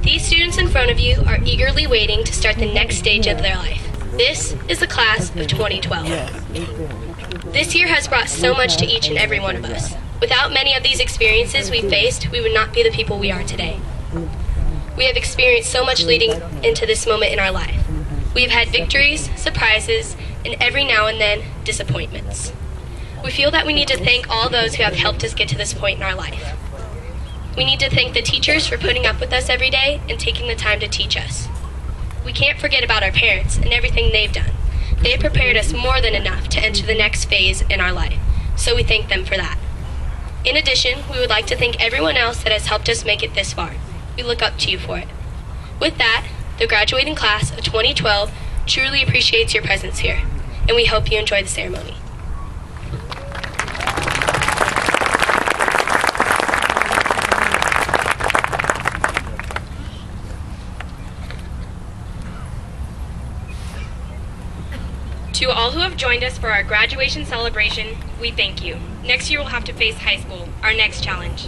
These students in front of you are eagerly waiting to start the next stage of their life. This is the class of 2012. This year has brought so much to each and every one of us. Without many of these experiences we faced, we would not be the people we are today. We have experienced so much leading into this moment in our life. We have had victories, surprises, and every now and then, disappointments. We feel that we need to thank all those who have helped us get to this point in our life. We need to thank the teachers for putting up with us every day and taking the time to teach us. We can't forget about our parents and everything they've done. They have prepared us more than enough to enter the next phase in our life, so we thank them for that. In addition, we would like to thank everyone else that has helped us make it this far. We look up to you for it. With that, the graduating class of 2012 truly appreciates your presence here, and we hope you enjoy the ceremony. To all who have joined us for our graduation celebration, we thank you. Next year we'll have to face high school, our next challenge.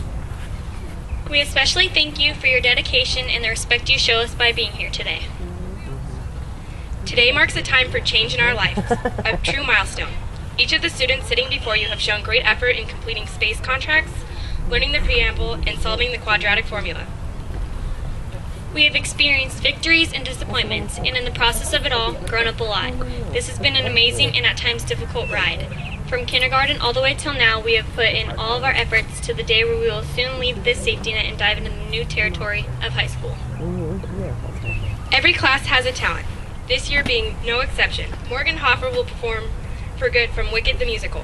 We especially thank you for your dedication and the respect you show us by being here today. Today marks a time for change in our lives, a true milestone. Each of the students sitting before you have shown great effort in completing space contracts, learning the preamble, and solving the quadratic formula. We have experienced victories and disappointments, and in the process of it all, grown up a lot. This has been an amazing and at times difficult ride. From kindergarten all the way till now, we have put in all of our efforts to the day where we will soon leave this safety net and dive into the new territory of high school. Every class has a talent, this year being no exception. Morgan Hoffer will perform for good from Wicked the Musical.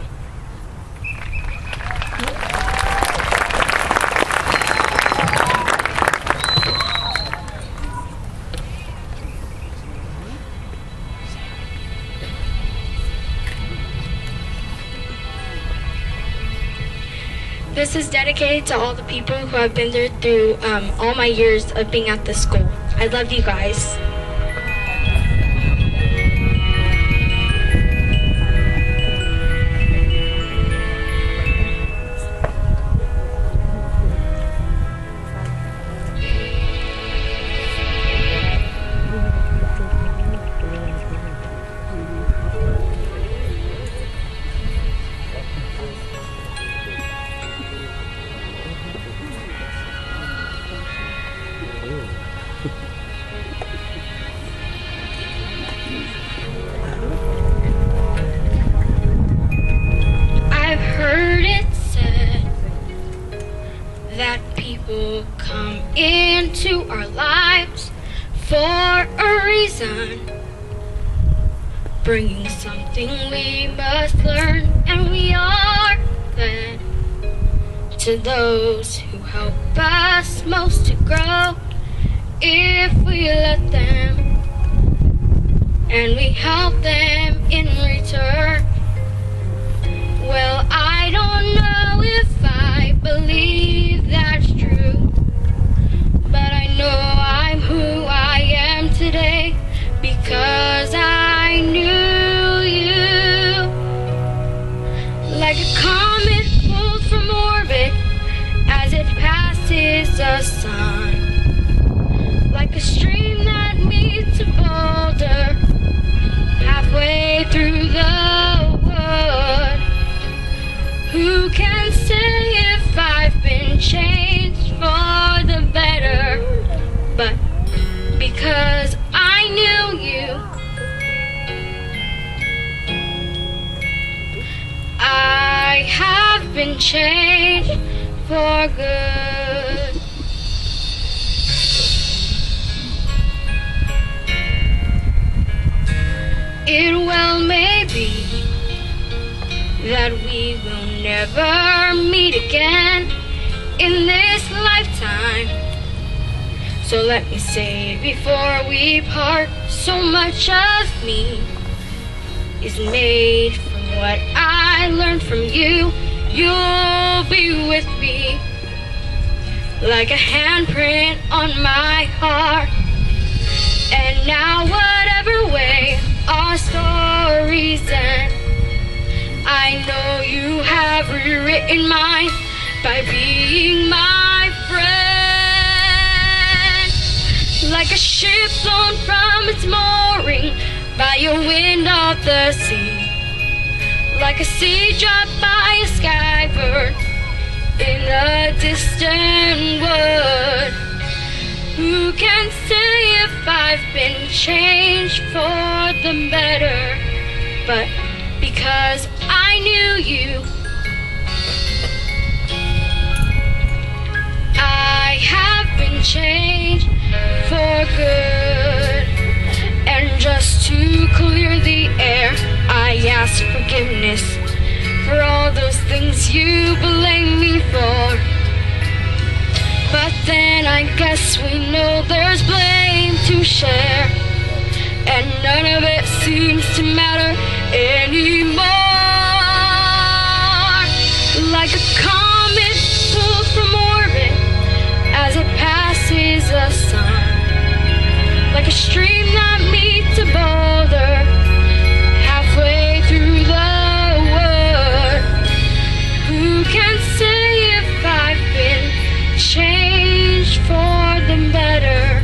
This is dedicated to all the people who have been there through all my years of being at this school. I love you guys. People come into our lives for a reason, bringing something we must learn, and we are glad to those who help us most to grow if we let them, and we help them in return. Well, I don't know if I believe that's true, but I know I'm who I am today because I knew you. Like a comet pulled from orbit as it passes the sun, like a stream that meets a boulder halfway through the wood. Who can say if I've been changed for the better? But because I knew you, I have been changed for good. It well may be that we will never meet again in this lifetime. So let me say before we part, so much of me is made from what I learned from you. You'll be with me like a handprint on my heart. And now whatever way our stories end, I know you have rewritten mine by being my friend. like a ship blown from its mooring by a wind of the sea, like a seed dropped by a skybird in a distant wood. Who can say if I've been changed for the better? But because I knew you, I have been changed for good. And just to clear the air, I ask forgiveness for all those things you blame me for. But then I guess we know there's blame to share, and none of it seems to matter anymore. Like a comet pulled from orbit as it passes the sun, like a stream that meets a boulder halfway through the wood. Who can say if I've been changed for the better?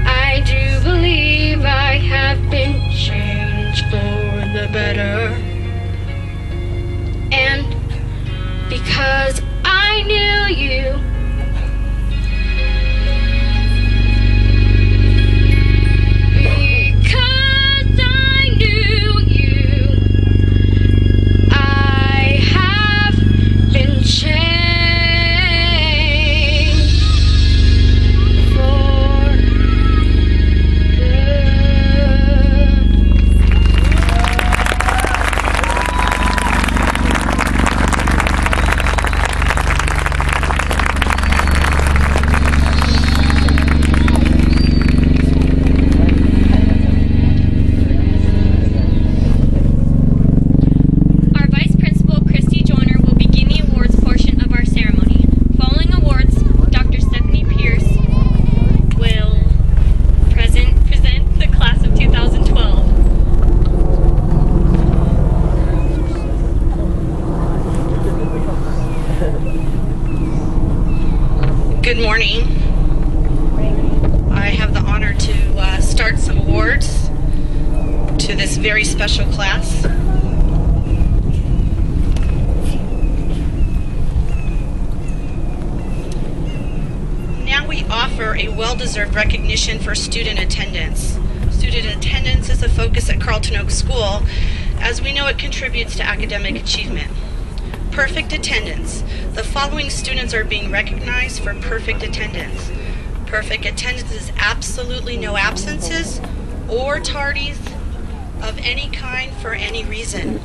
I do believe I have been changed for the better. And because I knew you, very special class. Now we offer a well-deserved recognition for student attendance. Student attendance is a focus at Carlton Oaks School, as we know it contributes to academic achievement. Perfect attendance. The following students are being recognized for perfect attendance. Perfect attendance is absolutely no absences or tardies of any kind for any reason.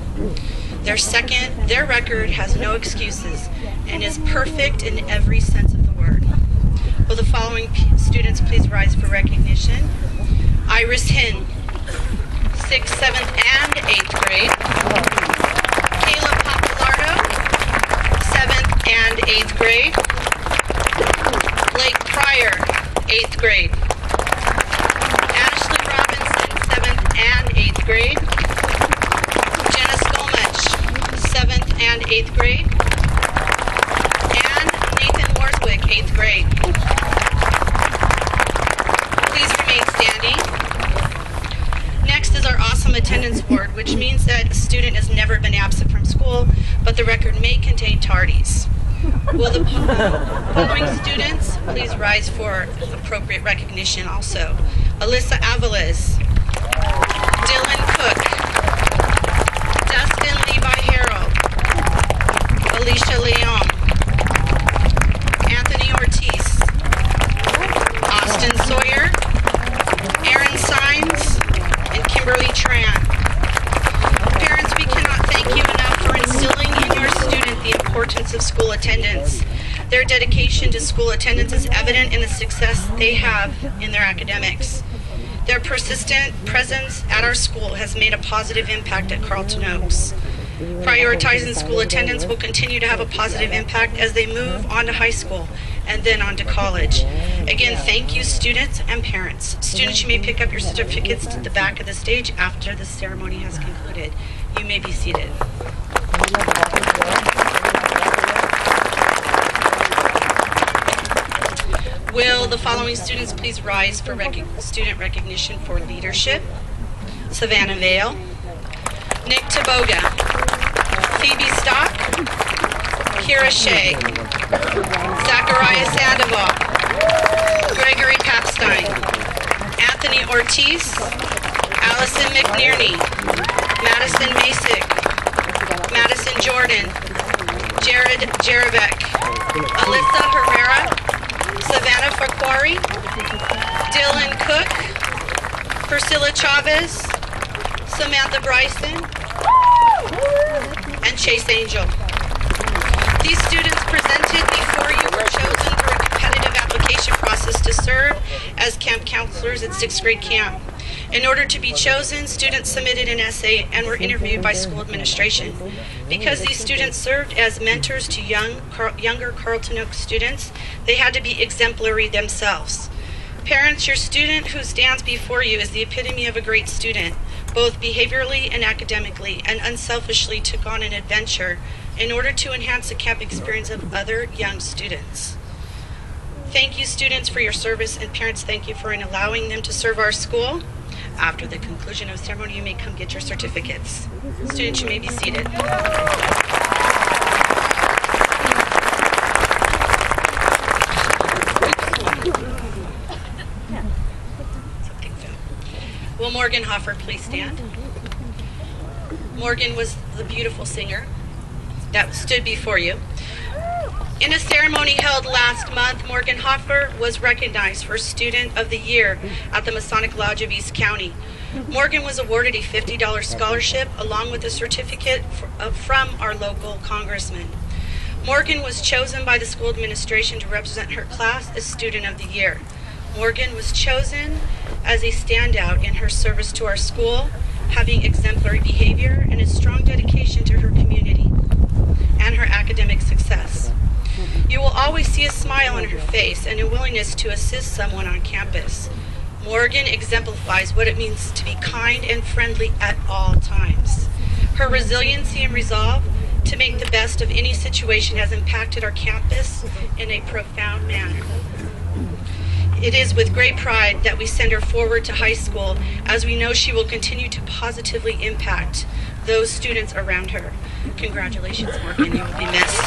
Their record has no excuses and is perfect in every sense of the word. Will the following students please rise for recognition? Iris Hinn, 6th, 7th, and 8th grade. Kayla Papalardo, 7th and 8th grade. Blake Pryor, 8th grade. Ashley Robinson, 7th and 8th grade. Jenna Skolmich, 7th and 8th grade. And Nathan Warswick, 8th grade. Please remain standing. Next is our awesome attendance board, which means that a student has never been absent from school, but the record may contain tardies. Will the following students please rise for appropriate recognition also? Alyssa Avalos, Dylan Cook, Dustin Levi Harrell, Alicia Leon, Anthony Ortiz, Austin Sawyer, Aaron Sines, and Kimberly Tran. Parents, we cannot thank you enough for instilling in your student the importance of school attendance. Their dedication to school attendance is evident in the success they have in their academics. Their persistent presence at our school has made a positive impact at Carlton Oaks. Prioritizing school attendance will continue to have a positive impact as they move on to high school and then on to college. Again, thank you, students and parents. Students, you may pick up your certificates to the back of the stage after the ceremony has concluded. You may be seated. Will Will the following students please rise for student recognition for leadership? Savannah Vale, Nick Taboga, Phoebe Stock, Kira Shea, Zachariah Sandoval, Gregory Papstein, Anthony Ortiz, Allison McNearney, Madison Masick, Madison Jordan, Jared Jerevek, Alyssa Herrera, Savannah Fakwari, Dylan Cook, Priscilla Chavez, Samantha Bryson, and Chase Angel. These students presented before you were chosen through a competitive application process to serve as camp counselors at 6th grade camp. In order to be chosen, students submitted an essay and were interviewed by school administration. Because these students served as mentors to younger Carlton Oaks students, they had to be exemplary themselves. Parents, your student who stands before you is the epitome of a great student, both behaviorally and academically, and unselfishly took on an adventure in order to enhance the camp experience of other young students. Thank you, students, for your service, and parents, thank you for allowing them to serve our school. After the conclusion of the ceremony, you may come get your certificates. Students, you may be seated. Will Morgan Hoffer please stand? Morgan was the beautiful singer that stood before you. In a ceremony held last month, Morgan Hoffer was recognized for Student of the Year at the Masonic Lodge of East County. Morgan was awarded a $50 scholarship along with a certificate from our local congressman. Morgan was chosen by the school administration to represent her class as Student of the Year. Morgan was chosen as a standout in her service to our school, having exemplary behavior and a strong dedication to her community and her academic success. You will always see a smile on her face and a willingness to assist someone on campus. Morgan exemplifies what it means to be kind and friendly at all times. Her resiliency and resolve to make the best of any situation has impacted our campus in a profound manner. It is with great pride that we send her forward to high school, as we know she will continue to positively impact those students around her. Congratulations, Morgan, you will be missed.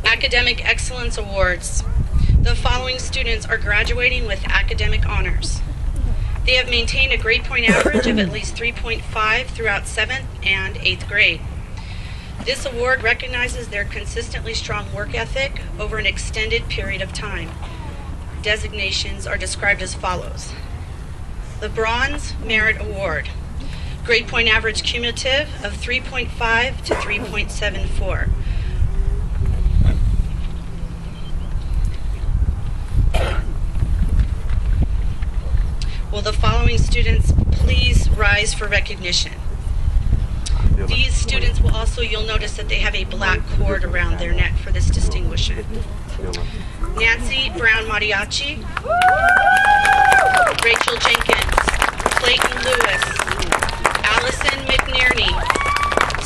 Academic Excellence Awards. The following students are graduating with academic honors. They have maintained a grade point average of at least 3.5 throughout 7th and 8th grade. This award recognizes their consistently strong work ethic over an extended period of time. Designations are described as follows. The Bronze Merit Award. Grade point average cumulative of 3.5 to 3.74. Will the following students please rise for recognition? These students will also, you'll notice that they have a black cord around their neck for this distinguishment. Nancy Brown Mariachi, Rachel Jenkins, Clayton Lewis, Allison McNearney,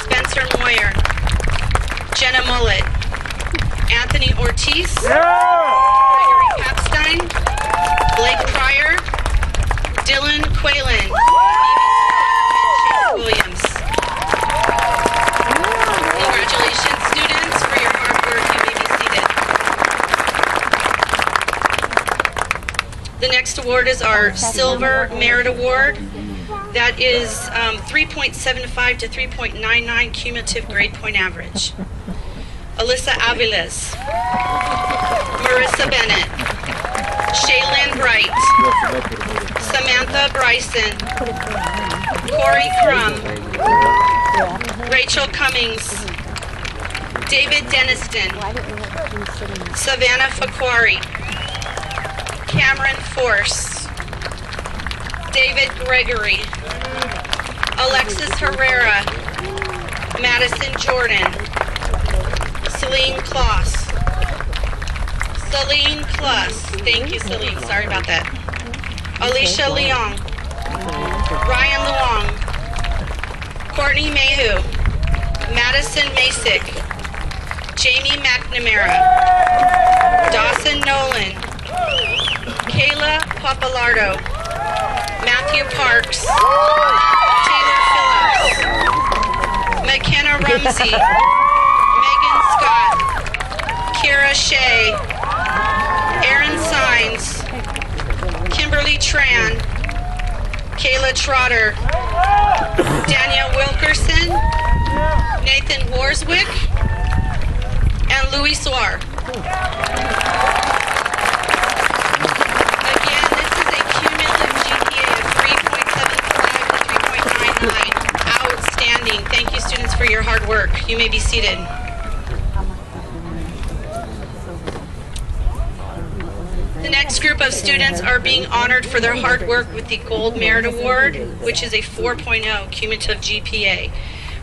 Spencer Moyer, Jenna Mullet, Anthony Ortiz, Gregory Papstein, Blake Pryor, Dylan Quaylen, Chase Williams. Congratulations, students, for your hard work. You may be seated. The next award is our Silver Merit Award. That is 3.75 to 3.99 cumulative grade point average. Alyssa Aviles, Marissa Bennett, Shaylin Bright, Samantha Bryson, Corey Crum, Rachel Cummings, David Deniston, Savannah Fakwari, Cameron Force, David Gregory, Alexis Herrera, Madison Jordan, Celine Kloss, Celine Plus. Thank you, Celine. Sorry about that. Alicia Leong. Ryan Luong. Courtney Mayhew. Madison Masick. Jamie McNamara. Dawson Nolan. Kayla Papalardo. Matthew Parks. Taylor Phillips. McKenna Rumsey. Megan Scott. Kira Shea. Aaron Sines. Kimberly Tran. Kayla Trotter. Danielle Wilkerson. Nathan Warswick. And Louis Soir. Again, this is a cumulative GPA of 3.75 to 3.99. Outstanding. Thank you, students, for your hard work. You may be seated. The next group of students are being honored for their hard work with the Gold Merit Award, which is a 4.0 cumulative GPA.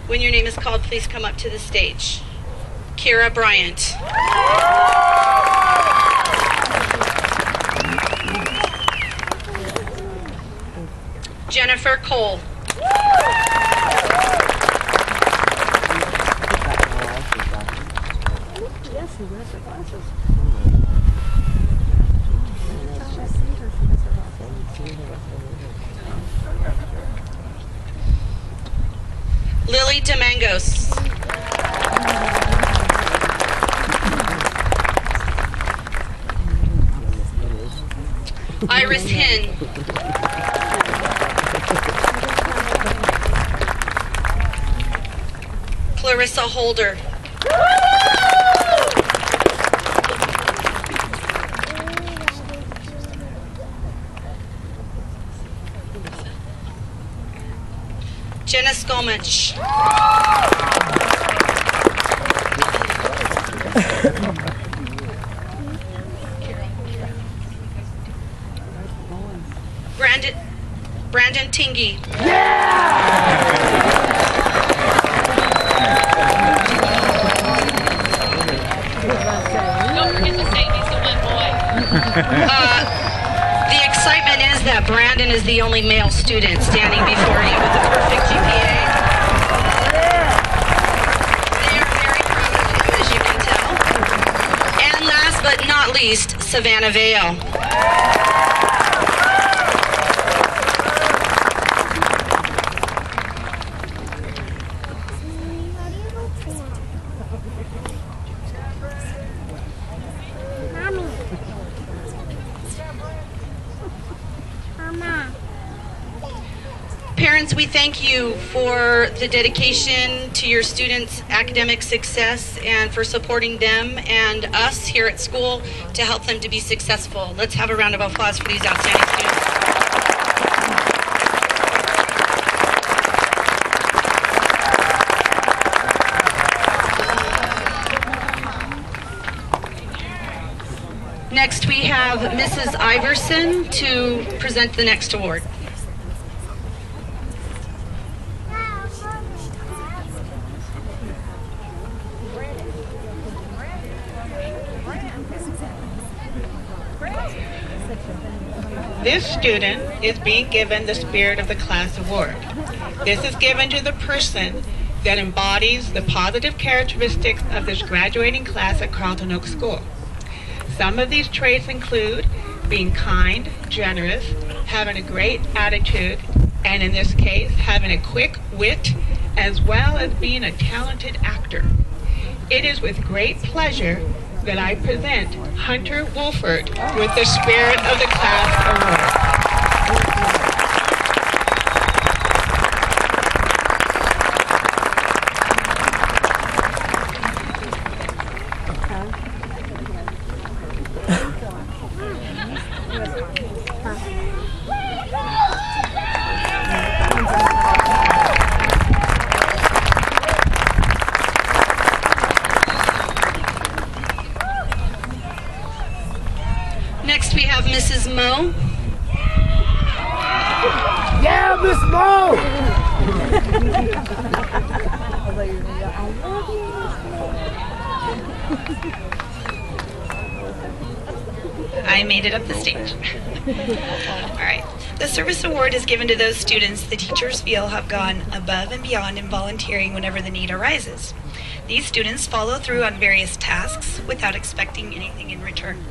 When your name is called, please come up to the stage. Kira Bryant. Jennifer Cole. Lily Domangos. Iris Hinn. Clarissa Holder. Jenna Skomich. Brandon Tingy. Don't forget to say he's the one boy. The excitement is that Brandon is the only male student standing before you with a perfect GPA. They are very proud of him, as you can tell. And last but not least, Savannah Vale. Parents, we thank you for the dedication to your students' academic success and for supporting them and us here at school to help them to be successful. Let's have a round of applause for these outstanding students. Next, we have Mrs. Iverson to present the next award. This student is being given the Spirit of the Class Award. This is given to the person that embodies the positive characteristics of this graduating class at Carlton Oak School. Some of these traits include being kind, generous, having a great attitude, and in this case, having a quick wit, as well as being a talented actor. It is with great pleasure that I present Hunter Wolford with the Spirit of the Class Award. Next we have Mrs. Moe. Yeah, Miss Moe! I made it up the stage. All right. The service award is given to those students the teachers feel have gone above and beyond in volunteering whenever the need arises. These students follow through on various tasks without expecting anything in return.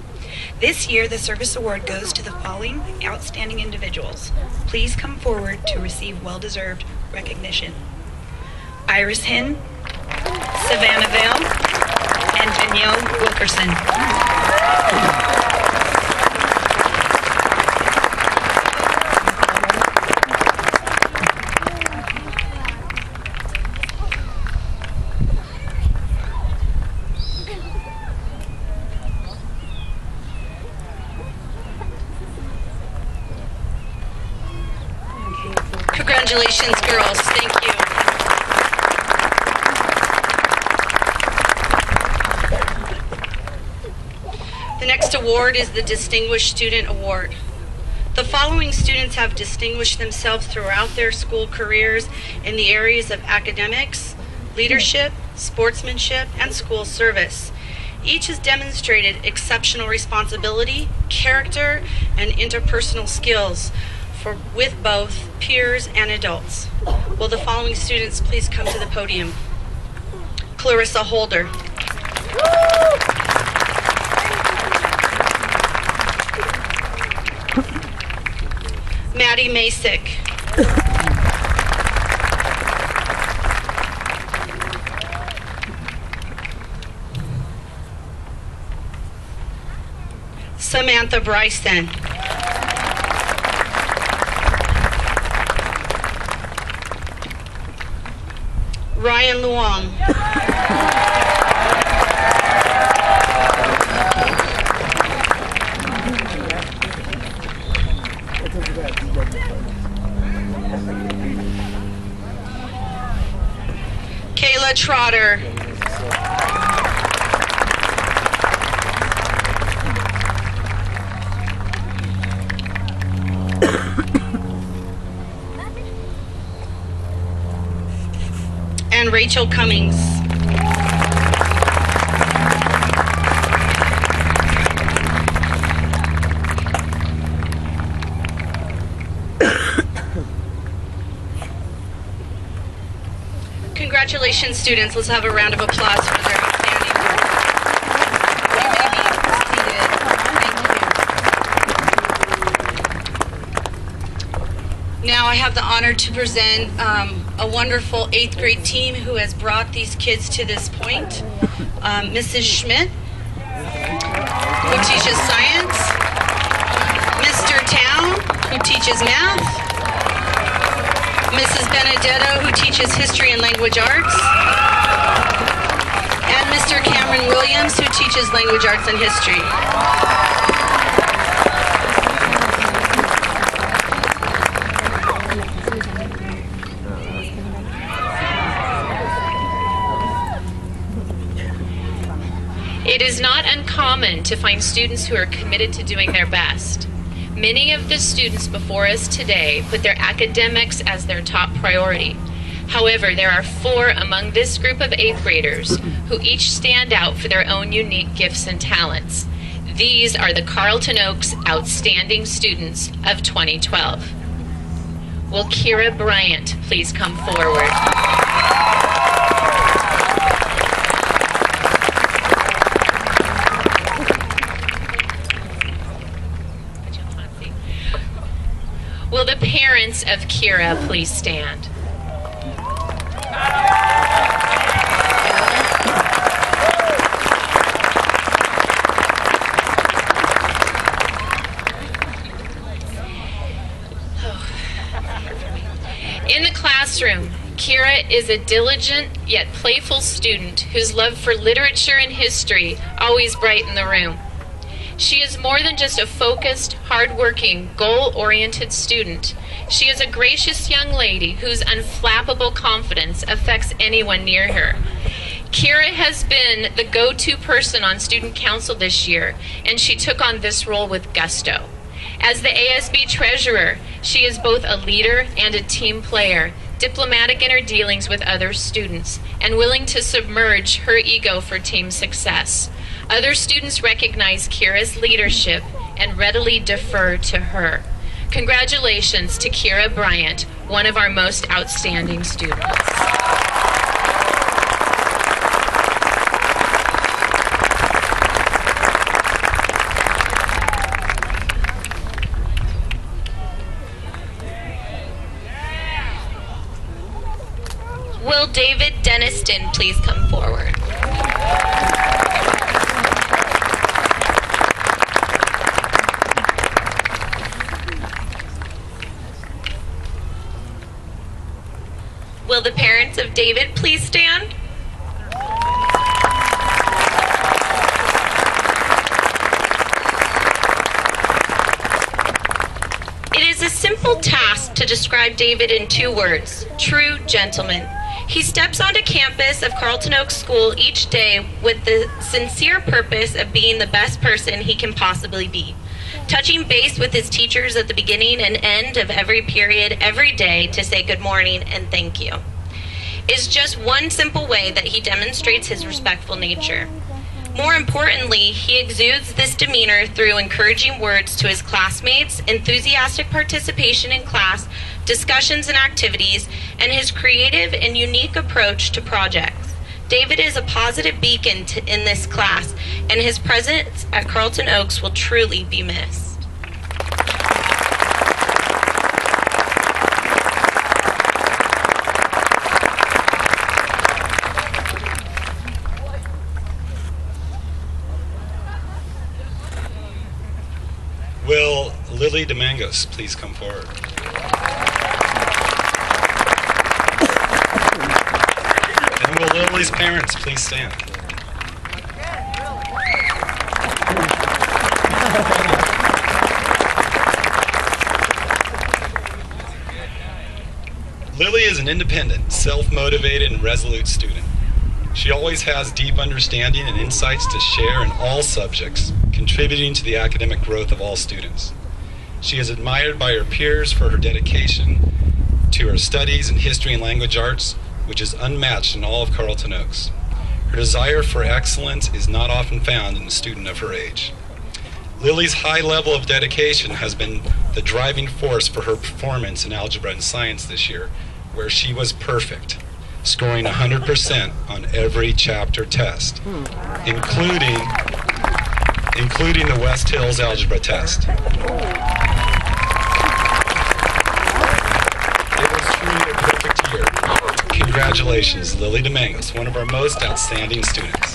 This year, the service award goes to the following outstanding individuals. Please come forward to receive well-deserved recognition. Iris Hinn, Savannah Vale, and Danielle Wilkerson. Congratulations, girls. Thank you. The next award is the Distinguished Student Award. The following students have distinguished themselves throughout their school careers in the areas of academics, leadership, sportsmanship, and school service. Each has demonstrated exceptional responsibility, character, and interpersonal skills with both peers and adults. Will the following students please come to the podium? Clarissa Holder. Maddie Masick. Samantha Bryson. Ryan Luong. Kayla Trotter. And Rachel Cummings. Congratulations, students. Let's have a round of applause for their outstanding work. You may be seated. Thank you. Now I have the honor to present a wonderful 8th grade team who has brought these kids to this point. Mrs. Schmidt, who teaches science. Mr. Town, who teaches math. Mrs. Benedetto, who teaches history and language arts. And Mr. Cameron Williams, who teaches language arts and history. It is not uncommon to find students who are committed to doing their best. Many of the students before us today put their academics as their top priority. However, there are 4 among this group of 8th graders who each stand out for their own unique gifts and talents. These are the Carlton Oaks Outstanding Students of 2012. Will Kira Bryant please come forward? Will the parents of Kira please stand? In the classroom, Kira is a diligent yet playful student whose love for literature and history always brighten the room. She is more than just a focused, hard-working, goal-oriented student. She is a gracious young lady whose unflappable confidence affects anyone near her. Kira has been the go-to person on student council this year, and she took on this role with gusto. As the ASB treasurer, she is both a leader and a team player, diplomatic in her dealings with other students, and willing to submerge her ego for team success. Other students recognize Kira's leadership and readily defer to her. Congratulations to Kira Bryant, one of our most outstanding students. Will David Deniston please come forward? Will the parents of David please stand? It is a simple task to describe David in 2 words: true gentleman. He steps onto campus of Carlton Oaks School each day with the sincere purpose of being the best person he can possibly be, touching base with his teachers at the beginning and end of every period every day to say good morning and thank you. It's just one simple way that he demonstrates his respectful nature. More importantly, he exudes this demeanor through encouraging words to his classmates, enthusiastic participation in class, discussions and activities, and his creative and unique approach to projects. David is a positive beacon in this class, and his presence at Carlton Oaks will truly be missed. Will Lily Domangos please come forward? And will Lily's parents please stand? Lily is an independent, self-motivated, and resolute student. She always has deep understanding and insights to share in all subjects, contributing to the academic growth of all students. She is admired by her peers for her dedication to her studies in history and language arts, which is unmatched in all of Carlton Oaks. Her desire for excellence is not often found in a student of her age. Lily's high level of dedication has been the driving force for her performance in algebra and science this year, where she was perfect, scoring 100% on every chapter test, including the West Hills algebra test. It was truly a perfect year. Congratulations, Lily Domangos, one of our most outstanding students.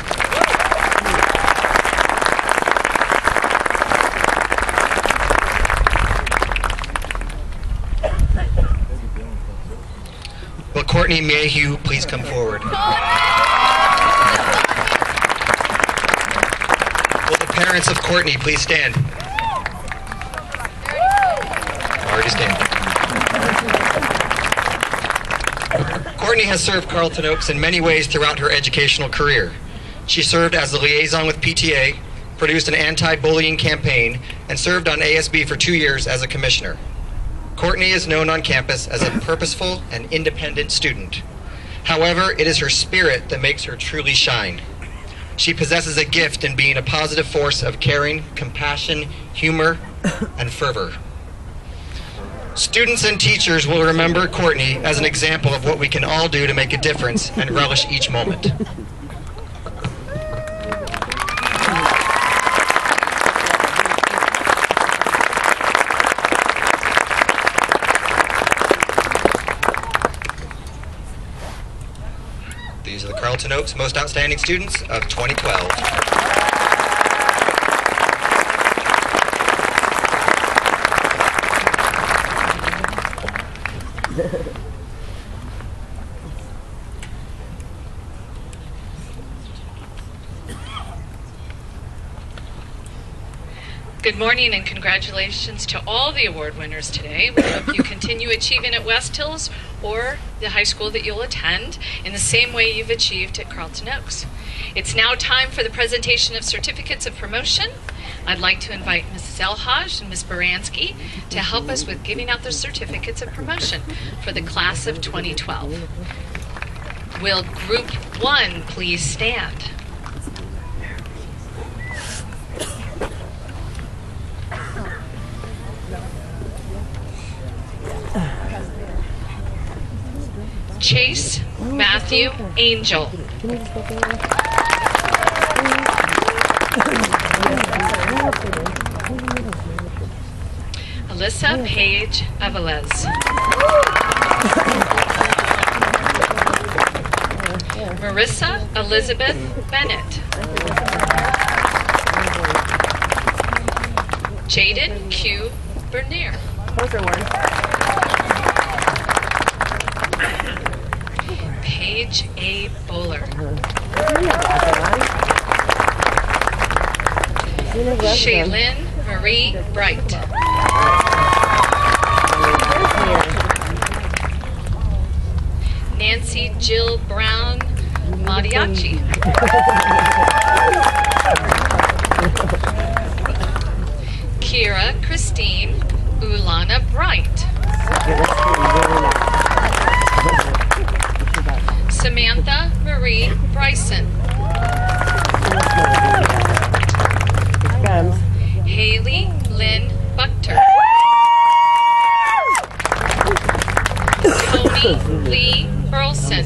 Will Courtney Mayhew please come forward? Will the parents of Courtney please stand? Already stand. Courtney has served Carlton Oaks in many ways throughout her educational career. She served as the liaison with PTA, produced an anti-bullying campaign, and served on ASB for 2 years as a commissioner. Courtney is known on campus as a purposeful and independent student. However, it is her spirit that makes her truly shine. She possesses a gift in being a positive force of caring, compassion, humor, and fervor. Students and teachers will remember Courtney as an example of what we can all do to make a difference and relish each moment. These are the Carlton Oaks Most Outstanding Students of 2012. Good morning and congratulations to all the award winners today. We hope you continue achieving at West Hills or the high school that you'll attend in the same way you've achieved at Carlton Oaks. It's now time for the presentation of certificates of promotion. I'd like to invite Mrs. Elhaj and Ms. Baranski to help us with giving out the certificates of promotion for the class of 2012. Will Group 1 please stand? Chase Matthew Angel. Alyssa Paige Avelez. Marissa Elizabeth Bennett. Jaden Q. Bernier. Paige A. Bowler. Shaylin Marie Bright. Nancy Jill Brown Mariachi. Kira Christine Ulana Bright. Samantha Marie Bryson. Haley Lynn Buchter. Tony Lee Burleson.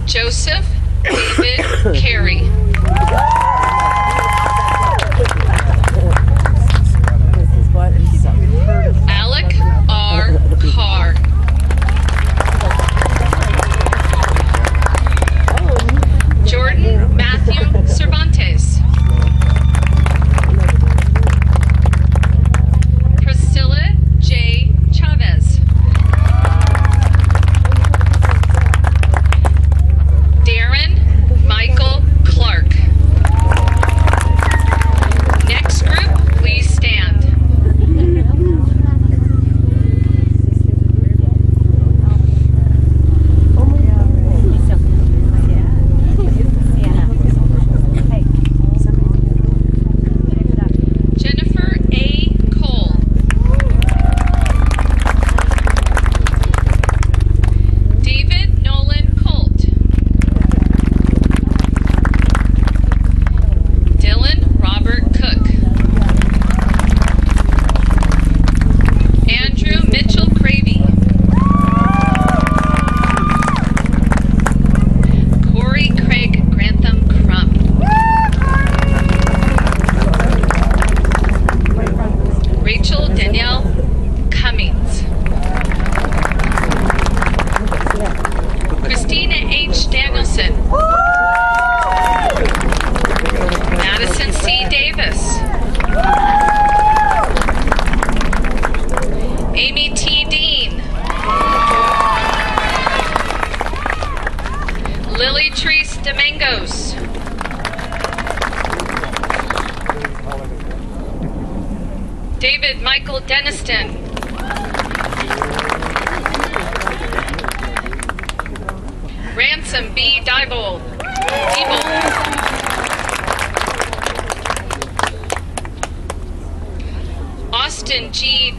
Joseph David Carey. Alec R. Carr. Jordan Matthew Cervantes. Priscilla J. Chavez. Darren Michael Clark. Next group, please stand. Jennifer A. Cole. David Nolan Colt. Dylan Robert Cook. Andrew Mitchell Cravey. Corey Craig Grantham Crump. Rachel Danielle Cummings. Christina H. Danielson. Madison C. Davis. Amy T. Dean. Lily Treese Domingos. David Michael Deniston. Ransom B. Diebold. Austin G.